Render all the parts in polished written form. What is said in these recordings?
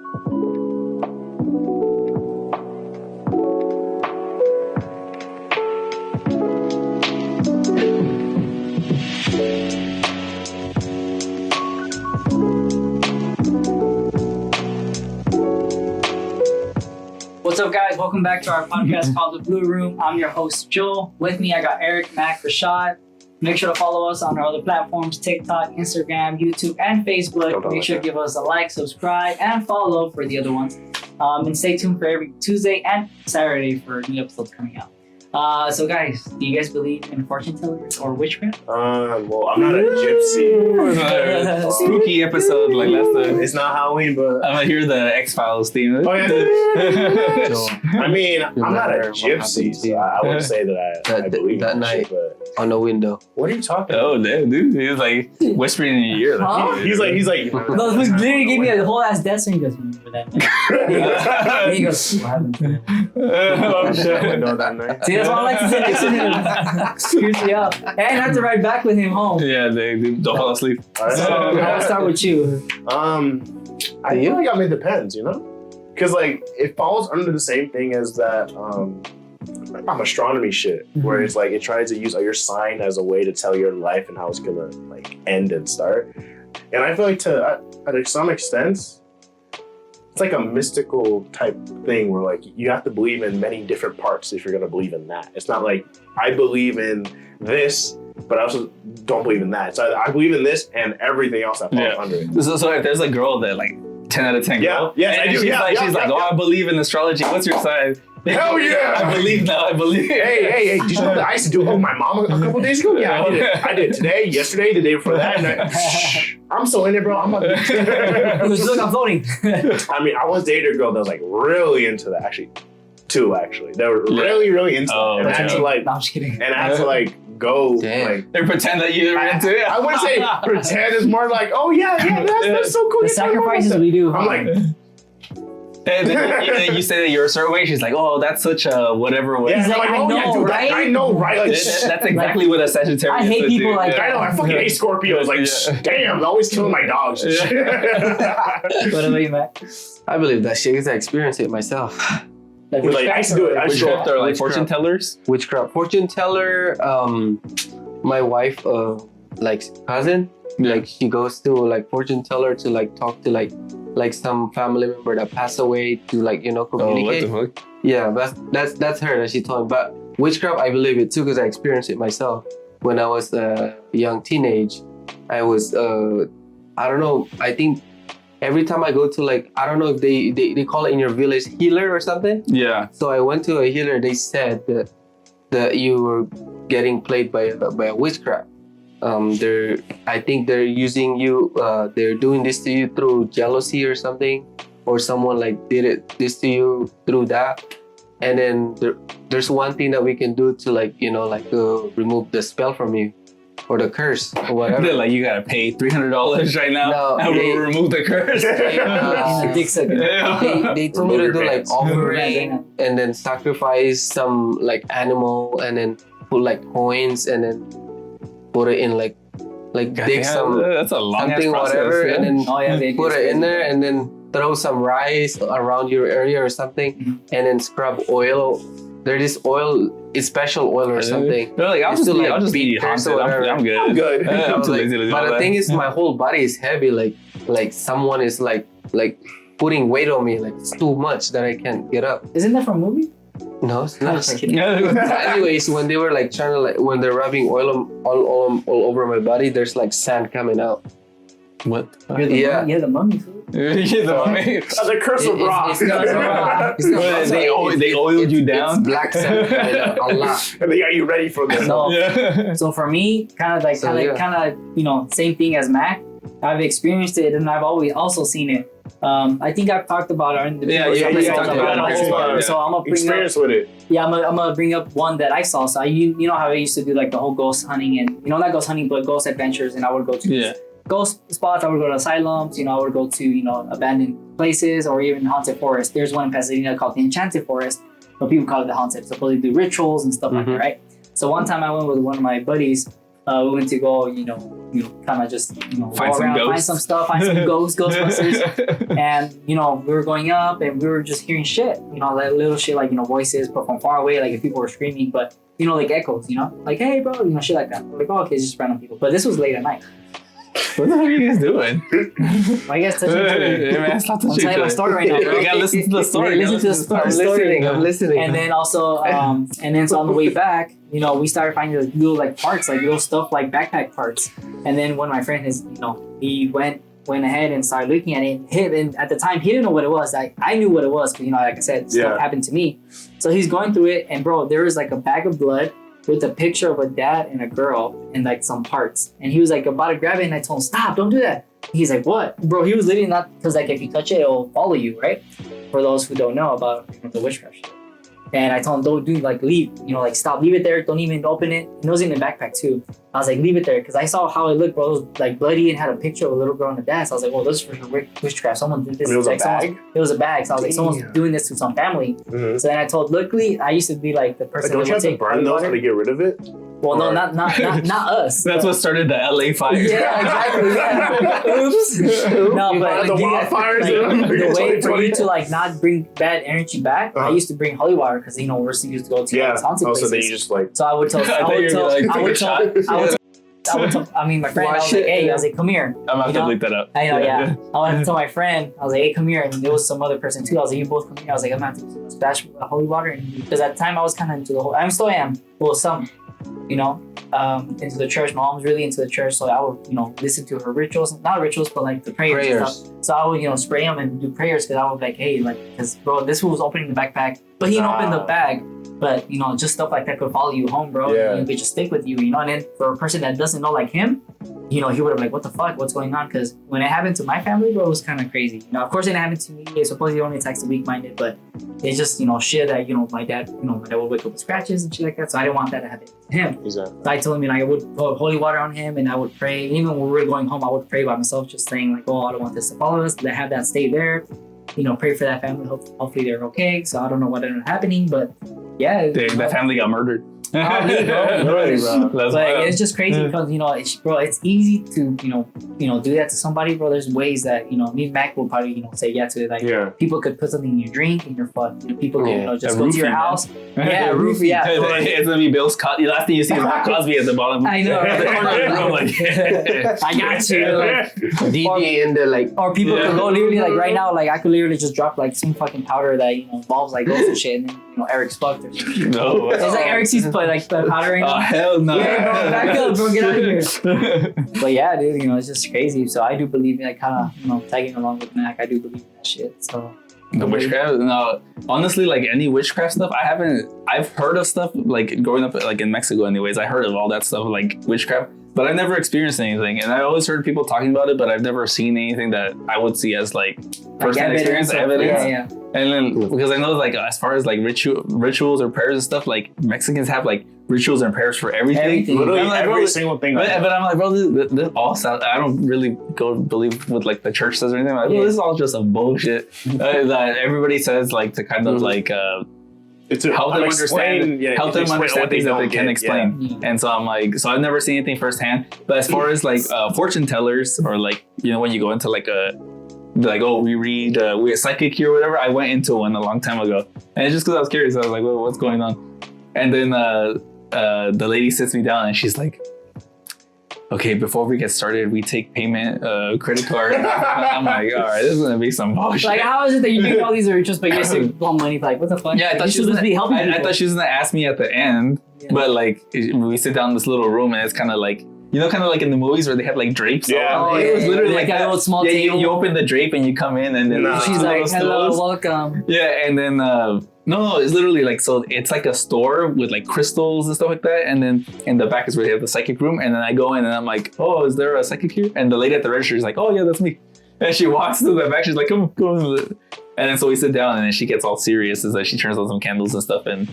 What's up, guys? Welcome back to our podcast called The Blue Room. I'm your host, Joel. With me, I got Eric, Mac, Rashad. Make sure to follow us on our other platforms, TikTok, Instagram, YouTube, and Facebook. Make sure to give us a like, subscribe, and follow for the other ones. And stay tuned for every Tuesday and Saturday for new episodes coming out. So guys, do you guys believe in fortune tellers or witchcraft? Well, I'm not a gypsy. Spooky episode, like that's the. It's not Halloween, but I'm gonna hear the X-Files theme. Oh yeah. I mean, I'm not a gypsy, so I would say that I believe that in night shit, but on the window. what are you talking about? Oh damn, dude! He was like whispering in your ear. Huh? He's like. No, he literally gave me a whole ass death scene. He goes, remember that night? He goes, what happened? Oh shit! I know that night. See, that's why I like to sit next to him. Screws me up. And I have to ride back with him home. Yeah, they don't fall asleep. So I'll start with you. I feel like it depends, you know, because like it falls under the same thing as that astronomy shit, where it's like it tries to use your sign as a way to tell your life and how it's gonna like end and start. And I feel like to some extent, it's like a mystical type thing where like you have to believe in many different parts if you're gonna believe in that. It's not like I believe in this, but I also don't believe in that. So I believe in this and everything else that falls under it. So if there's a girl that like 10 out of 10 girl, yes, and I do. She's like, oh, I believe in astrology. What's your sign? Hell yeah! I believe now. I believe. Hey! Did you know that I used to do it with my mom a couple days ago? Yeah, I did it. I did it today, yesterday, the day before that. And I'm so in it, bro. I'm about to. He was look, I'm voting. I mean, I once dated a girl that was like really into that. Actually, two actually. They were really into that. And I had to like. No, I'm just kidding. And I had to like go. Damn. Like. They pretend that you're into it. I wouldn't say pretend. It's more like, oh yeah, that's so cool. The sacrifices we do. I'm like. And then you say that you're a certain way. She's like, "Oh, that's such a whatever." Yeah, He's like, I know, right? I know, right? Like, that's exactly what a Sagittarius. I hate would people do. like I know. I fucking hate Scorpios. Like, damn, they're always killing my dogs. And shit. What about you, Matt? I believe that shit because I experienced it myself. Like, Like, I used to do it. I used to Witchcraft or like Witchcraft. fortune tellers. Witchcraft, fortune teller. My wife, like cousin, like she goes to like fortune teller to like talk to like some family member that passed away to like communicate. Oh, what the fuck? Yeah, that's her that she told me. But witchcraft, I believe it too because I experienced it myself when I was a young teenage. I was I don't know. I think every time I go to like I don't know if they call it in your village healer or something. Yeah. So I went to a healer. They said that you were getting played by a witchcraft. I think they're using you. They're doing this to you through jealousy or something, or someone like did this to you through that. And then there's one thing that we can do to remove the spell from you, or the curse or whatever. They're like, you gotta pay $300 right now. No, and we'll remove the curse. They told me to do like offering and then sacrifice some like animal and then put like coins and then put it in like dig some that's a long something process, whatever yeah. and then put it in there and then throw some rice around your area or something and then scrub oil. There's this oil, it's special oil or something. They're like, I'll just be haunted. I'm good. I'm good. I'm too lazy to do but all the thing is, my whole body is heavy. Like someone is like putting weight on me. Like it's too much that I can't get up. Isn't that from a movie? No, it's I'm not. just kidding. Anyways, when they were like trying to when they're rubbing oil all over my body, there's like sand coming out. What? Yeah. You're the mummy, fool. You're the mummy. The curse of rock. It's not rock. It's not rock. They oiled you down. It's black sand coming out a lot. And they got you ready for this. No. Yeah. So for me, kind of same thing as Mac. I've experienced it and I've always also seen it. I think I've talked about it in the you talked about it. So I'm gonna bring experience with it. Yeah, I'm gonna bring up one that I saw. So you know how I used to do like the whole ghost hunting and not ghost hunting but ghost adventures, and I would go to ghost spots. I would go to asylums. I would go to abandoned places or even haunted forests. There's one in Pasadena called the Enchanted Forest, but people call it the haunted. So they do rituals and stuff like that, right? So one time I went with one of my buddies. We went to go kind of just Find go some around, find ghosts. some stuff, find some Ghostbusters. And we were going up and we were just hearing shit, like little shit, like voices, but from far away, like if people were screaming, but like echoes, like hey bro, shit like that. We're like, oh, okay, it's just random people. But this was late at night. What the hell are you guys doing? I guess touching each other. Hey, man, stop I'm touching telling you my each story other. right now, bro. You gotta listen to the story. Listen to the story. I'm listening. And then also, and then so on the way back, we started finding like, little like parts, like little stuff like backpack parts. And then one of my friends, he went ahead and started looking at it. And at the time, he didn't know what it was. I knew what it was, because like I said, stuff happened to me. So he's going through it, and bro, there was like a bag of blood with a picture of a dad and a girl and like some parts. And he was like about to grab it, and I told him, stop, don't do that. He's like, what? Bro, he was literally not, because like if you touch it, it'll follow you, right? For those who don't know about the witchcraft shit. And I told him, don't do, like leave, like stop, leave it there, don't even open it. And it was in the backpack too. I was like, leave it there, because I saw how it looked, bro. It was like bloody and had a picture of a little girl and a dad. So I was like, well, this is for sure witchcraft. Someone did this. It was like, a bag? It was a bag. So I was like, someone's doing this to some family. Mm-hmm. So then I told, luckily, I used to be like the person Don't that you have would to take burn those to get rid of it? Well, no, not us. That's what started the LA fire. Yeah, exactly. Yeah. Oops. No, You but had the wildfires, the way for you 2020. to like not bring bad energy back, I used to bring holy water, because we're used to go to Yeah. like, haunted Also, places. then you just like. So I would tell, hey, I was like, come here. I'm gonna have to look that up. I know, yeah. I would tell my friend, I was like, hey, come here. And there was some other person too. I was like, you both come here. I was like, I'm gonna have to splash holy water. Because at the time I was kind of into the whole, I still am. Well, some, into the church. My mom was really into the church. So I would, listen to her rituals, not rituals, but like the prayers. And stuff. So I would, spray them and do prayers, because I would be like, hey, because bro, this fool was opening the backpack, but he didn't open the bag. But, just stuff like that could follow you home, bro. Yeah. And it could just stick with you, And then for a person that doesn't know like him, he would have like, what the fuck? What's going on? Because when it happened to my family, bro, it was kind of crazy. Of course it happened to me. It supposedly only attacks the weak-minded, but it's just, shit that, my dad would wake up with scratches and shit like that. So I didn't want that to happen to him. Exactly. So I told him, I would pour holy water on him, and I would pray. Even when we were going home, I would pray by myself, just saying like, oh, I don't want this to follow us. To have that stay there. Pray for that family. Hopefully they're okay. So I don't know what ended up happening, but yeah. That family got murdered. Probably, bro. Bro. That's But wild. it's just crazy because it's easy to do that to somebody, bro. There's ways that me and Mac will probably say yeah to it. Like people could put something in your drink, in your food. People could just A go to your roofie, house. Yeah, roofie. Yeah. It's gonna be Bill's cut. The last thing you see is Bill Cosby at the bottom. I know. At the corner of the room, like, I got you. Like, DJ and the like. or people could go literally like right now. Like I could literally just drop like some fucking powder that involves like ghosts and shit, and then Eric's fucked or something. no. It's like Eric sees play like the powder. Oh hell no. Yeah, bro, back up, bro, get out of here. But yeah, dude, it's just crazy. So I do believe in like kind of tagging along with Mac. I do believe in that shit. So The witchcraft? No, honestly, like any witchcraft stuff, I've heard of stuff like growing up like in Mexico anyways. I heard of all that stuff like witchcraft, but I've never experienced anything. And I always heard people talking about it, but I've never seen anything that I would see as like first-hand experience evidence. Yeah. And then because I know like as far as like rituals or prayers and stuff, like Mexicans have like rituals and prayers for everything. Literally I'm like, every bro, single thing. but I'm like, bro, this all sounds. I don't really go believe what like the church says or anything. I'm like, bro, this is all just a bullshit that everybody says like to kind of like it's a, help them understand what things that they don't can't get, explain. Yeah. And so I'm like, so I've never seen anything firsthand. But as far as like fortune tellers or like when you go into like like, oh, we read we're psychic here or whatever. I went into one a long time ago, and it's just because I was curious. I was like, well, what's going on? And then the lady sits me down and she's like, okay, before we get started, we take payment, credit card. I'm like, all right, this is gonna be some bullshit. Like, how is it that you do all these rituals, but you're still blowing money? Like, what the fuck? Yeah, I thought she was supposed to be helping. I thought she was gonna ask me at the end, but like we sit down in this little room and it's kind of like, kind of like in the movies where they have like drapes. Yeah. Oh, it was literally like that. a little small Yeah, table. you open the drape and you come in and then She's like, hello, welcome. Yeah, and then no, it's literally like, so it's like a store with like crystals and stuff like that, and then in the back is where they have the psychic room, and then I go in and I'm like, oh, is there a psychic here? And the lady at the register is like, oh yeah, that's me. And she walks to the back, she's like, come on. And then so we sit down and then she gets all serious as she turns on some candles and stuff, and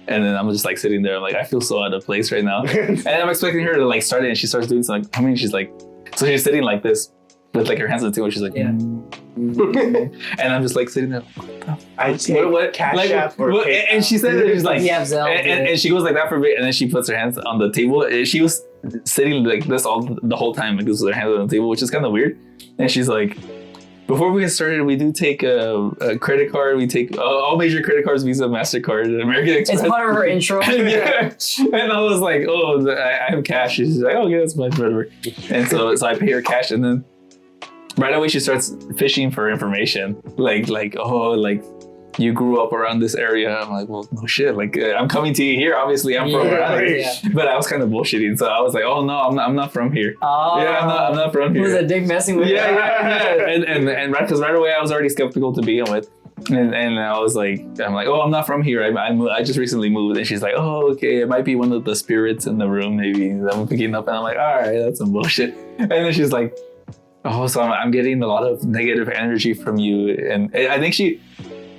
then I'm just like sitting there, I'm like, I feel so out of place right now. And I'm expecting her to like start it, and she starts doing something. I mean, she's like, so she's sitting like this with like her hands on the table, and she's like, Yeah. and I'm just like sitting there. I take What? Cash Like, App or and she said it, she's like, Yeah, Zelle, and she goes like that for a bit, and then she puts her hands on the table. And she was sitting like this all the whole time, like this with her hands on the table, which is kind of weird. And she's like, before we get started, we do take a credit card. We take all major credit cards, Visa, MasterCard, American Express. It's part of her intro. Yeah. And I was like, oh, I have cash. She's like, oh, yeah, that's much better. And so I pay her cash, and then right away she starts fishing for information, like you grew up around this area. I'm like, well, no shit. Like I'm coming to you here. Obviously, I'm from around here. Yeah. But I was kind of bullshitting, so I was like, oh no, I'm not from here. Oh, Yeah, I'm not from here. Was a dick messing with Yeah, you? yeah. And because right away I was already skeptical to begin with. And I was like, oh, I'm not from here. I just recently moved. And she's like, oh, okay, it might be one of the spirits in the room maybe that I'm picking up. And I'm like, all right, that's some bullshit. And then she's like, oh, so I'm getting a lot of negative energy from you. And I think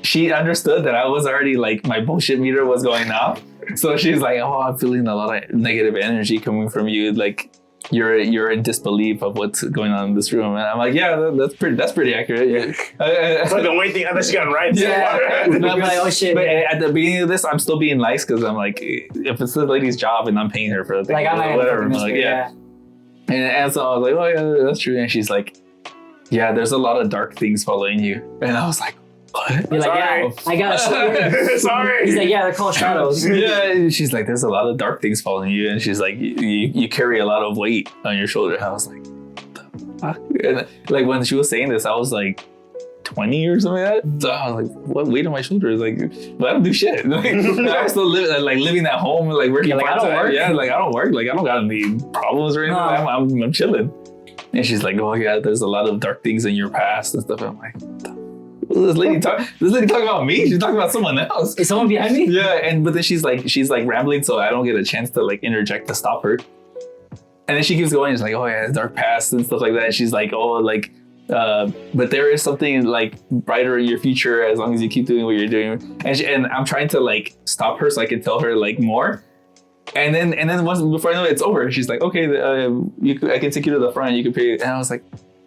she understood that I was already like, my bullshit meter was going off. So she's like, oh, I'm feeling a lot of negative energy coming from you. Like you're in disbelief of what's going on in this room. And I'm like, yeah, that's pretty accurate. Yeah. It's like the only thing that she got right. Yeah. I'm like, oh shit. But at the beginning of this, I'm still being nice because I'm like, if it's the lady's job and I'm paying her for the thing, Like, I'm not whatever. I'm gonna like, yeah. And so I was like, oh yeah, that's true. And she's like, yeah, there's a lot of dark things following you. And I was like, what? You're like, Sorry. yeah, I got to Sorry. He's like, yeah, they're called shadows. Yeah, and she's like, there's a lot of dark things following you. And she's like, you carry a lot of weight on your shoulder. And I was like, what the fuck? And like when she was saying this, I was like 20 or something like that. So I was like, what weight on my shoulders? Like, but I don't do shit. Like, I'm still living at home, like working Like, I don't work. Yeah, like I don't work. Like I don't got any problems or anything. No. I'm chilling. And she's like, oh yeah, there's a lot of dark things in your past and stuff. And I'm like, what the this lady talking about me? She's talking about someone else. Is someone behind me? Yeah, but then she's like rambling, so I don't get a chance to like interject to stop her. And then she keeps going. She's like, oh yeah, dark past and stuff like that. And she's like, oh, like, but there is something like brighter in your future as long as you keep doing what you're doing. And I'm trying to like stop her so I can tell her like more. And then once before I know it, it's over. She's like, okay, I can take you to the front. You can pay. And I was like,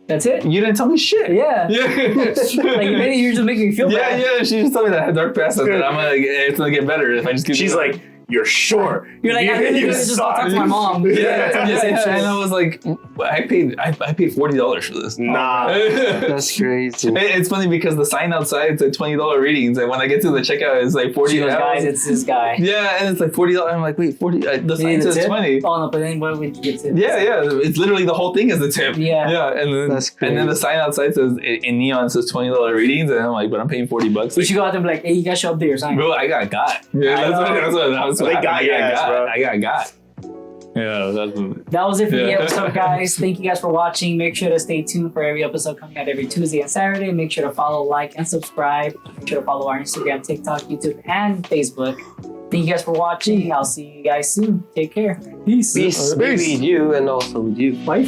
That's it? you didn't tell me shit. Yeah. Yeah. Like, maybe you're just making me feel bad. Yeah. She just told me that I had dark past and that it's gonna get better if I just keep. She's doing like, you're short. You're like, I really could just talk to my mom. Yeah. It's the same shit. And I was like, I paid $40 for this. Nah. That's crazy. It's funny because the sign outside said $20 readings, and when I get to the checkout, it's like 40. She goes, guys, it's this guy. Yeah, and it's like $40. I'm like, wait, 40. The sign says 20. Oh no, but then what would you get to? Yeah. It's literally the whole thing is the tip. Yeah. And That's then the sign outside says in neon says $20 readings, and I'm like, but I'm paying $40. You Like, should go out there and be like, hey, you guys should update your sign. bro, I got. Yeah, that's what They got your ass, bro. I got. Yeah, That was it for the Yeah. episode, guys. Thank you guys for watching. Make sure to stay tuned for every episode coming out every Tuesday and Saturday. Make sure to follow, like, and subscribe. Make sure to follow our Instagram, TikTok, YouTube, and Facebook. Thank you guys for watching. I'll see you guys soon. Take care. Peace. Peace be with you and also with you. Bye.